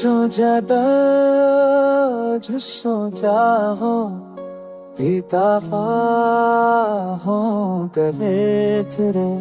जो ज्यादा जो सोचा हो बेताफा हो करे तेरे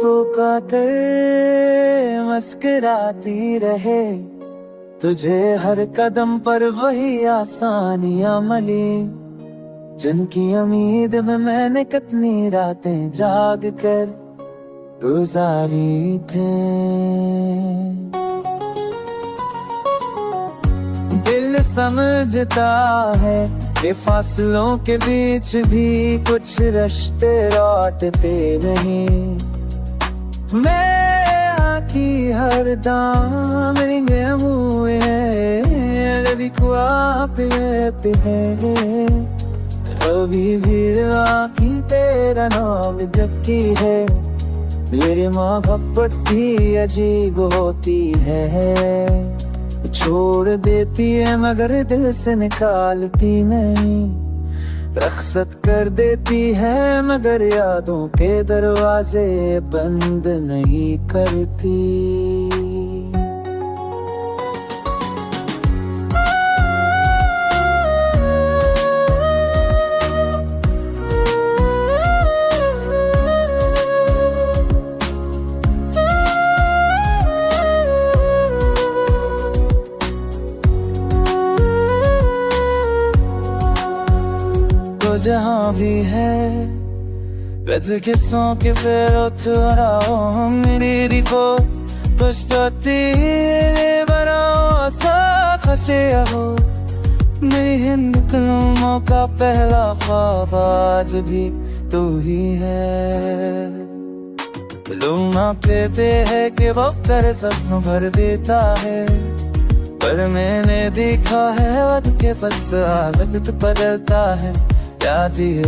तो काकर मस्कराती रहे तुझे हर कदम पर वही आसानियां मिली जिनकी उम्मीद में मैंने कितनी रातें जाग कर गुजारी थे। दिल समझता है ये फासलों के बीच भी कुछ रिश्ते लौटते नहीं। मैं आखी हर दाम रिंगे हुए रवि को आप लेते हैं अभी भी आखी तेरा नाम जबकि है मेरी मोहब्बत भी अजीब होती है छोड़ देती है मगर दिल से निकालती नहीं रख्सत कर देती है मगर यादों के दरवाजे बंद नहीं करती। जहाँ भी है रज किस्सों के रो मेरी को कुछ तो तेरे बनाओ सा खसे हो मेरी हिंद फिल्मों का पहला ख्वाब आज भी तू ही है। लोग ना कहते हैं कि वो कर सपनों भर देता है पर मैंने देखा है वक्त के पश्चात वक्त बदलता है याद है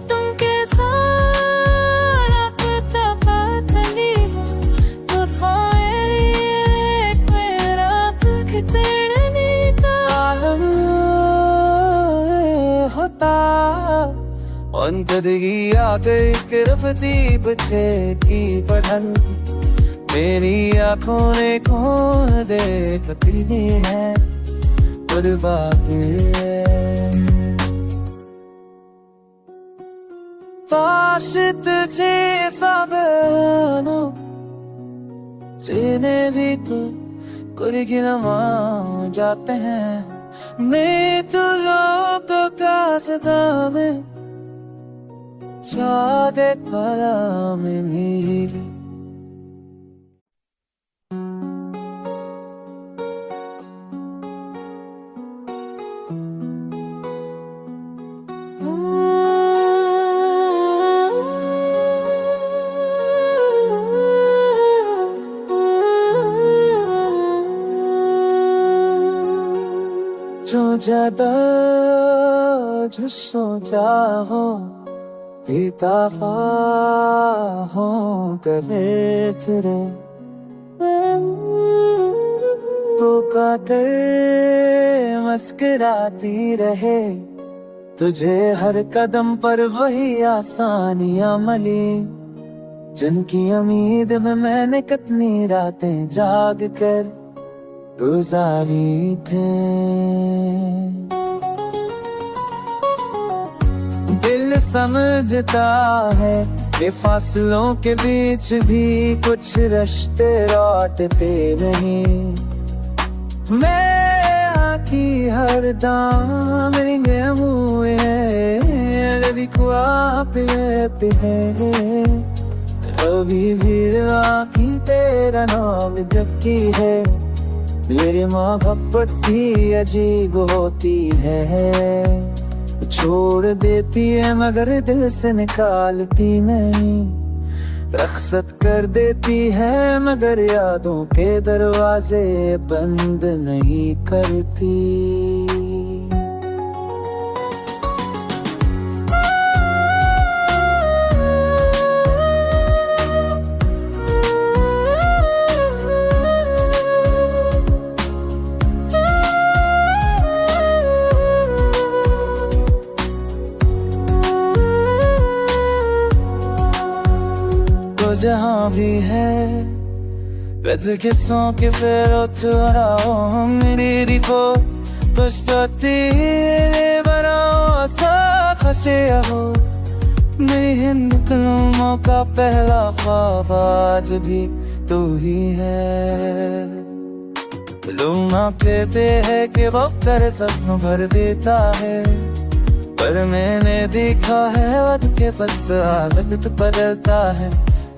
तुम कैसा लगता पतली हो तूफानी एक मेरा तुझ तेरे का होता अंतदगी आ गई किरफती बचे की पढ़न मेरी आँखों ने कौन देखती है काश तुझे सबनो जिन्हें भी तो कुर्गिलमा जाते हैं मैं तो लोग का सदा में चाँदे पला में मेरी जो ज्यादा जो सोचा हो बेताफा हो करे तेरे तो काकर मस्कराती रहे तुझे हर कदम पर वही आसानियां मिली जिनकी उम्मीद में मैंने कितनी रातें जाग कर गुजारी थे। दिल समझता है ये फासलों के बीच भी कुछ रिश्ते लौटते नहीं। मैं आखी हर दाम रिंगे हुए रवि को आप लेते हैं अभी भी आखी तेरा नाम जबकि है मेरी मोहब्बत भी अजीब होती है छोड़ देती है मगर दिल से निकालती नहीं रख्सत कर देती है मगर यादों के दरवाजे बंद नहीं करती। जहाँ भी है Perché so che se rotterò mi rifò questo ti farò sa khashiya ho मेरी हिंद फिल्मों का पहला ख्वाब आज भी तू ही है लोग ना कहते हैं कि वो तेरे सपनों भर देता है पर मैंने देखा है वक्त के पश्चात वक्त बदलता है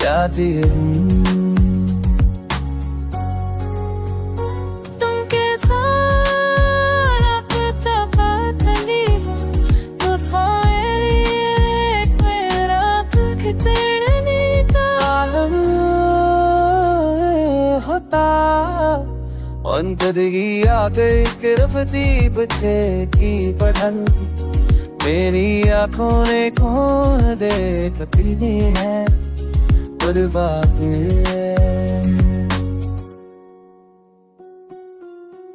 याद ये अंतरगी आकर करफती बच्चे की पढ़न मेरी आंखों ने कौन देखती है पर बात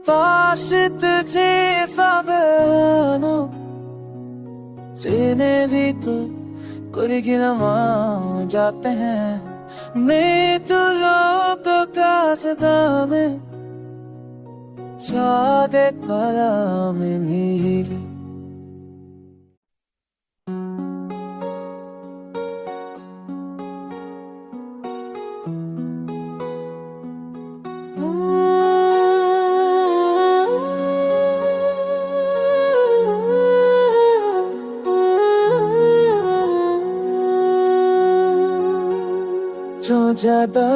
काश तुझे सबनो सीने भी तो कुरिगिलमा जाते हैं मैं तो लोग का सदा में चाँदे कला में नीली जो ज्यादा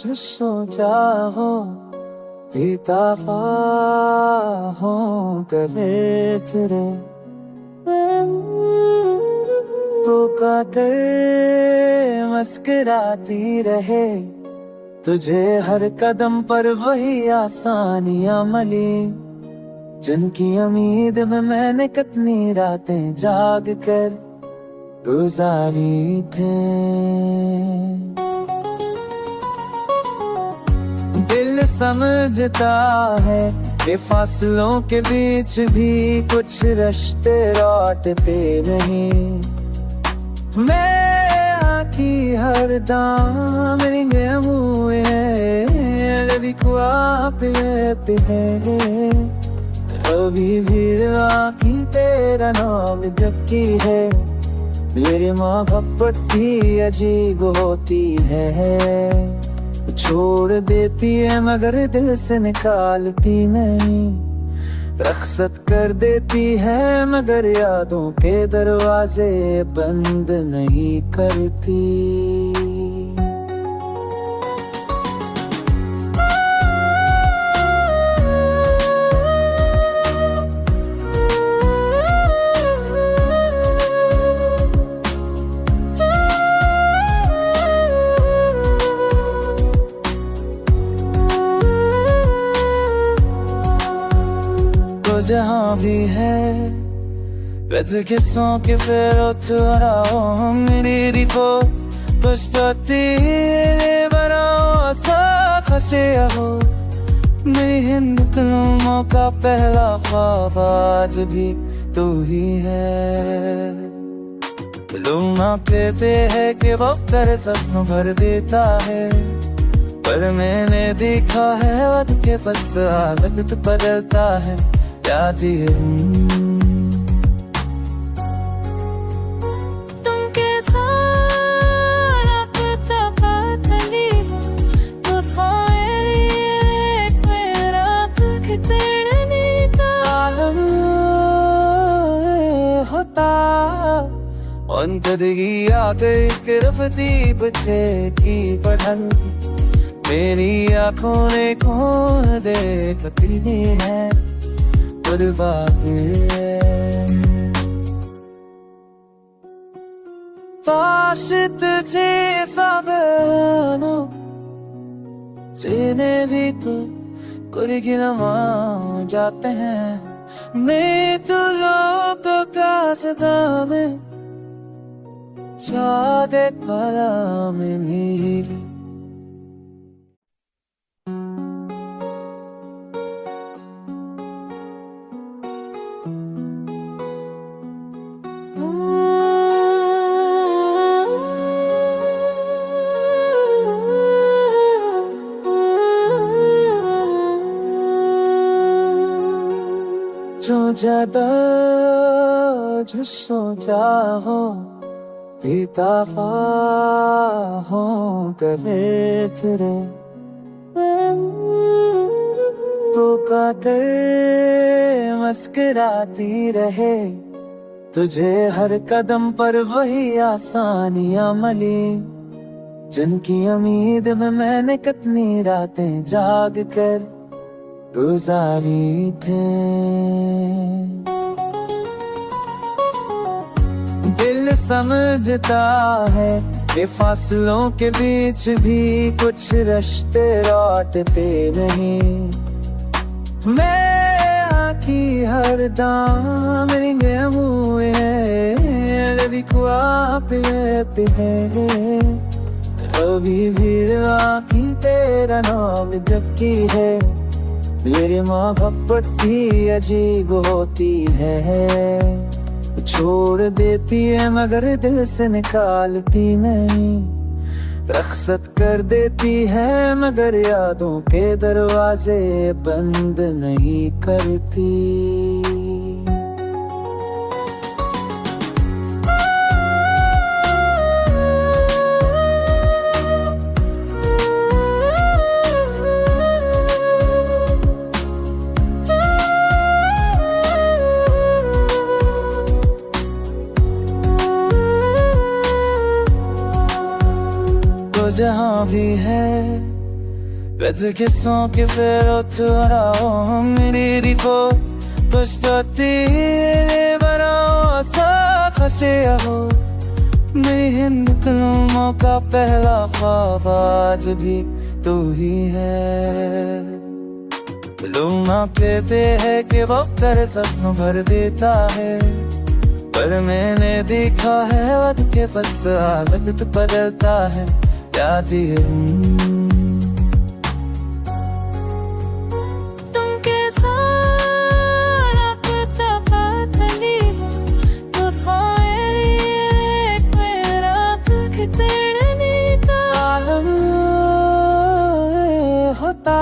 जो सोचा हो दफा हो करे तेरे तो काकर मस्कराती रहे तुझे हर कदम पर वही आसानियां मिली जिनकी उम्मीद में मैंने कितनी रातें जाग कर गुजारी थे दिल समझता है कि फासलों के बीच भी कुछ रिश्ते लौटते नहीं मैं आखी हर दाम रिंगे हुए रवि को आप लेते हैं अभी भी आखी तेरा नाम जबकि है मेरी मोहब्बत भी अजीब होती है छोड़ देती है मगर दिल से निकालती नहीं रख्सत कर देती है मगर यादों के दरवाजे बंद नहीं करती जहाँ भी है perché so che se rotterò mi rifò questo ti farò sa khashiya ho मेरी हिंद फिल्मों का पहला ख्वाब आज भी तू ही है लोग ना कहते हैं कि वो तेरे सपनों भर देता है पर मैंने देखा है वक्त के पश्चात वक्त बदलता है याद ये तुम कैसा रखता पतली हो तूफान मेरा तुझ तेड़ने का होता अंतरगी आकर करफती बच्चे की पढ़न मेरी आंखों ने कौन देखती है बात काश तुझे सबनो सीने भी तो कुरिगिलमा जाते हैं मैं तो लोग का सदा में चाँदे कला में नीली ज्यादा जो सोचा हो दफा हो करे तेरे तो काकर मस्कराती रहे तुझे हर कदम पर वही आसानियां मिली जिनकी उम्मीद में मैंने कितनी रातें जाग कर गुजारी थे। दिल समझता है कि फासलों के बीच भी कुछ रिश्ते लौटते नहीं। मैं आखी हर दाम रिंगे हुए रवि को आप लेते हैं अभी भी आखी तेरा नाम जबकि है मेरी मोहब्बत भी अजीब होती है छोड़ देती है मगर दिल से निकालती नहीं रख्सत कर देती है मगर यादों के दरवाजे बंद नहीं करती। जहाँ भी है Bez che so che se lo troverò mi rifò questo ti varò sa khashiya ho मेरी हिंद फिल्मों का पहला ख्वाब आज भी तू ही है। लोग ना कहते हैं कि वक्त तेरे सपनों भर देता है पर मैंने देखा है वक्त के बस वक्त बदलता है याद है तुम कैसा रखता पतली हो तो रात के तेड़ने का होता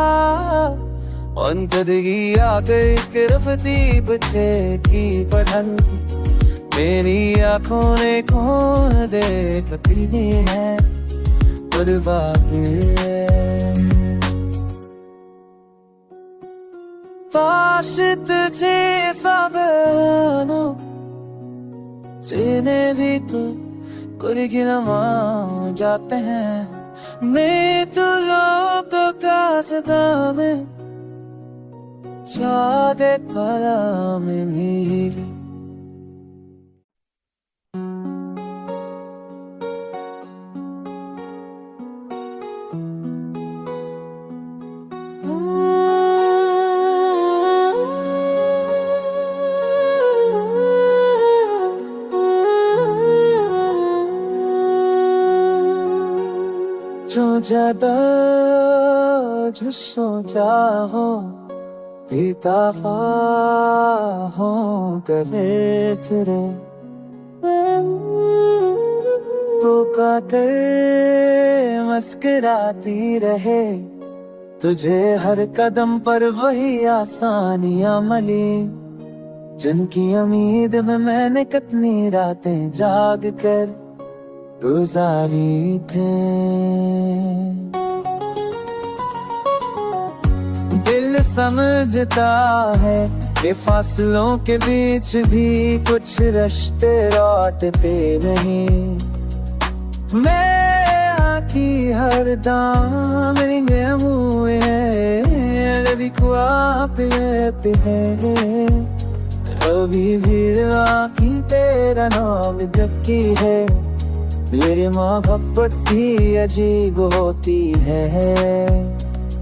अंतदगी आकर रफती बचे की पढ़न मेरी आँखों ने कौन देखती है काश तुझे सबनो जीने भी तो कुरिगिलमा जाते हैं मैं तो लोग का सदा में चाँदे पला में मेरी जो ज्यादा जो सोचा हो दफा हो करे तेरे तो काकर मस्कराती रहे तुझे हर कदम पर वही आसानियां मिली जिनकी उम्मीद में मैंने कितनी रातें जाग कर गुजारी थे। दिल समझता है कि फासलों के बीच भी कुछ रिश्ते लौटते नहीं। मैं आखी हर दाम रिंगे हुए रवि को आप लेते हैं अभी भी आखी तेरा नाम जबकि है मेरी मोहब्बत भी अजीब होती है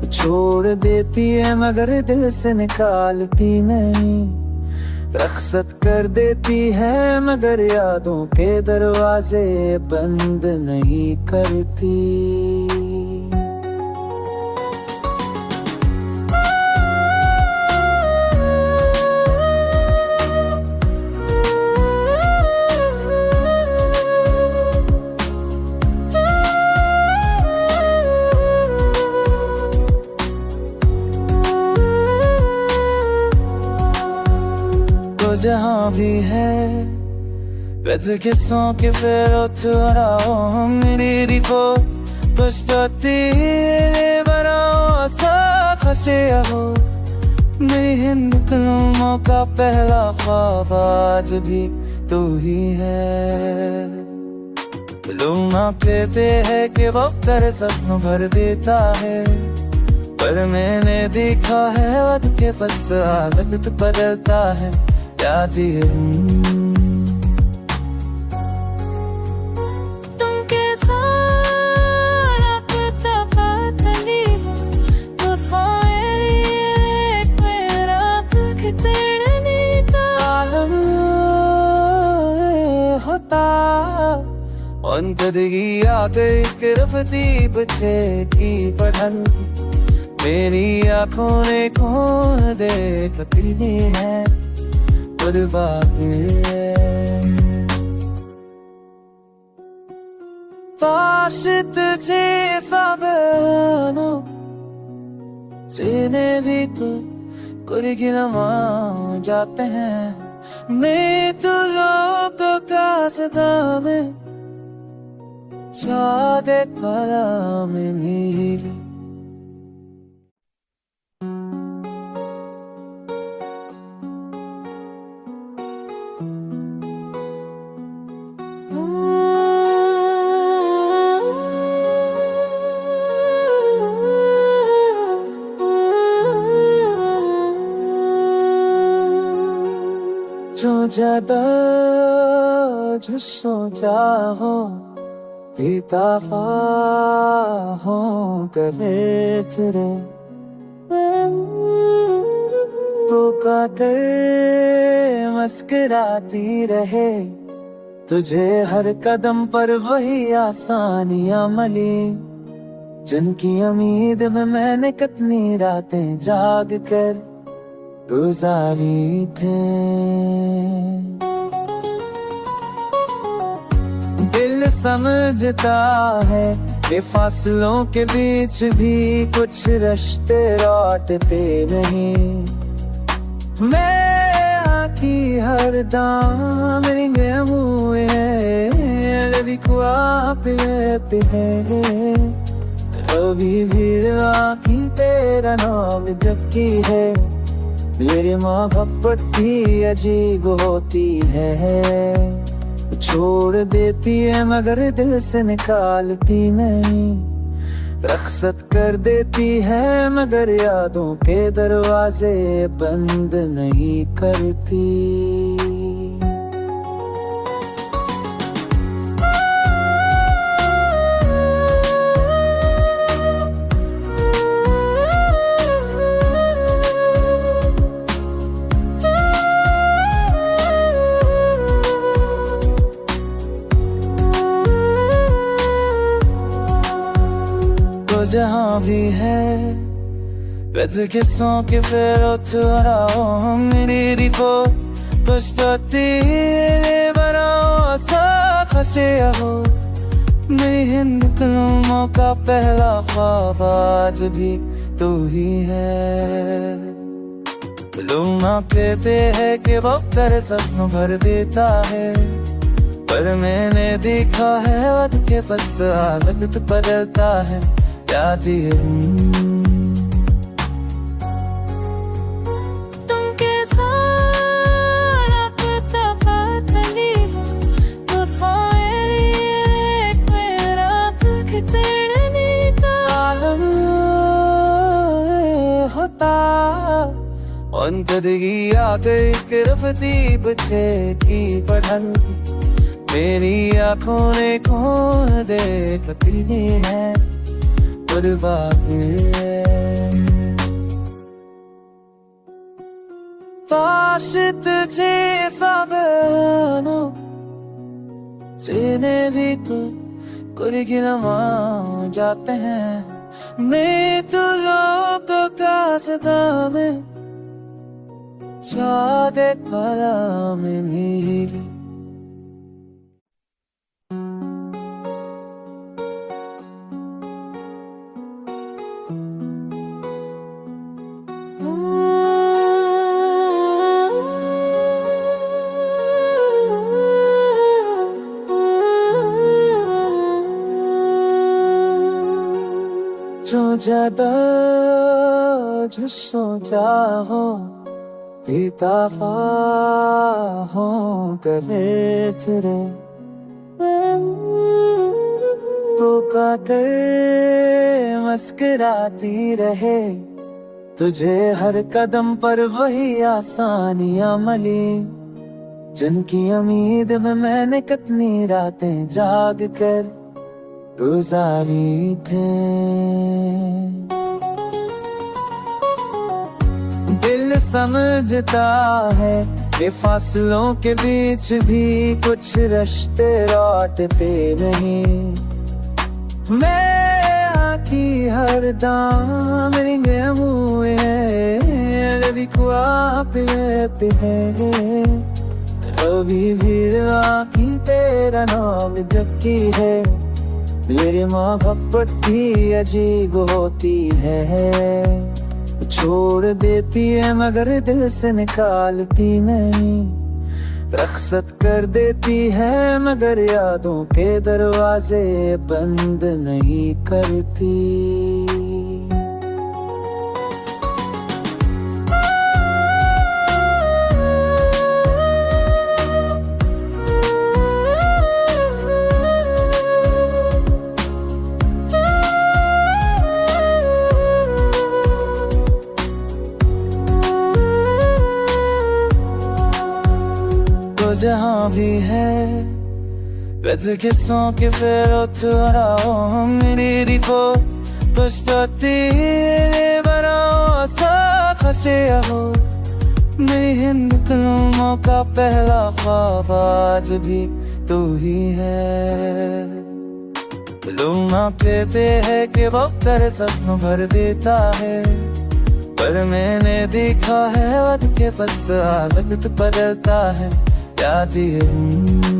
छोड़ देती है मगर दिल से निकालती नहीं रख्सत कर देती है मगर यादों के दरवाजे बंद नहीं करती। जहाँ भी है Vedete che so che se lo troverò mi rifò questo ti varò sa khashe ho मेरी हिंद फिल्मों का पहला ख्वाब आज भी तू ही है लोग ना कहते हैं कि वक्त तेरे सपनों भर देता है पर मैंने देखा है वक्त के पश्चात वक्त बदलता है याद ही है जिंदगी आ गई गिरफ्ती बच्चे की पढ़न मेरी आंखों ने कौन देख कितनी है बर्बादी काश तुझे सबनो सीने भी तो कुरिगिनमा जाते हैं मैं तो लोग का सदा में चाँदे पला में नीली जो ज्यादा जो सोचा हो दफा हो करे तेरे तो काकर मस्कराती रहे तुझे हर कदम पर वही आसानियां मिली जिनकी उम्मीद में मैंने कितनी रातें जाग कर गुजारी थे दिल समझता है कि फासलों के बीच भी कुछ रिश्ते लौटते नहीं मैं आकी हर दाम रिंगे हुए रवि को आप लेते हैं अभी भी आकी तेरा नाम जबकि है मेरी मोहब्बत भी अजीब होती है छोड़ देती है मगर दिल से निकालती नहीं रख्सत कर देती है मगर यादों के दरवाजे बंद नहीं करती जहाँ भी है Vedete so che se lo troverò mi rifò questo ti varò sa khashe ho मेरी हिंद फिल्मों का पहला ख्वाब आज भी तू ही है लोग ना कहते हैं कि वक्त तेरे सपनों भर देता है पर मैंने देखा है वक्त के पश्चात वक्त बदलता है याद ही है तुम कैसा लगता पतली हो तो मेरा कितने का आलम होता और जिंदगी आ गई गिरफ्ती बच्चे की पढ़न मेरी आंखों ने कौन देख कितनी है काश तुझे सबनो सीने भी तो कुरिगिनमा जाते हैं मैं तो लोग का सदा में चाँदे पला में नीली जो ज्यादा जो सोचा हो पीता हो करे तेरे तो काकर मस्कराती रहे तुझे हर कदम पर वही आसानियां मिली जिनकी उम्मीद में मैंने कितनी रातें जाग कर गुजारी थे। दिल समझता है ये फासलों के बीच भी कुछ रिश्ते लौटते नहीं। मैं आखी हर दाम रिंगे मुए रवि को आप लेते हैं अभी भी आखी तेरा नाम जबकि है मेरी मोहब्बत भी अजीब होती है छोड़ देती है मगर दिल से निकालती नहीं रख्सत कर देती है मगर यादों के दरवाजे बंद नहीं करती। जहाँ भी है किस्सों के ro mi ricordo questo ti varò sa khashiya मेरी हिंद कलमों का पहला ख्वाब आज भी तू ही है। लुमा कहते हैं कि वक्त तेरे सपनों भर देता है पर मैंने देखा है वक्त के बस वक्त बदलता है याद ही है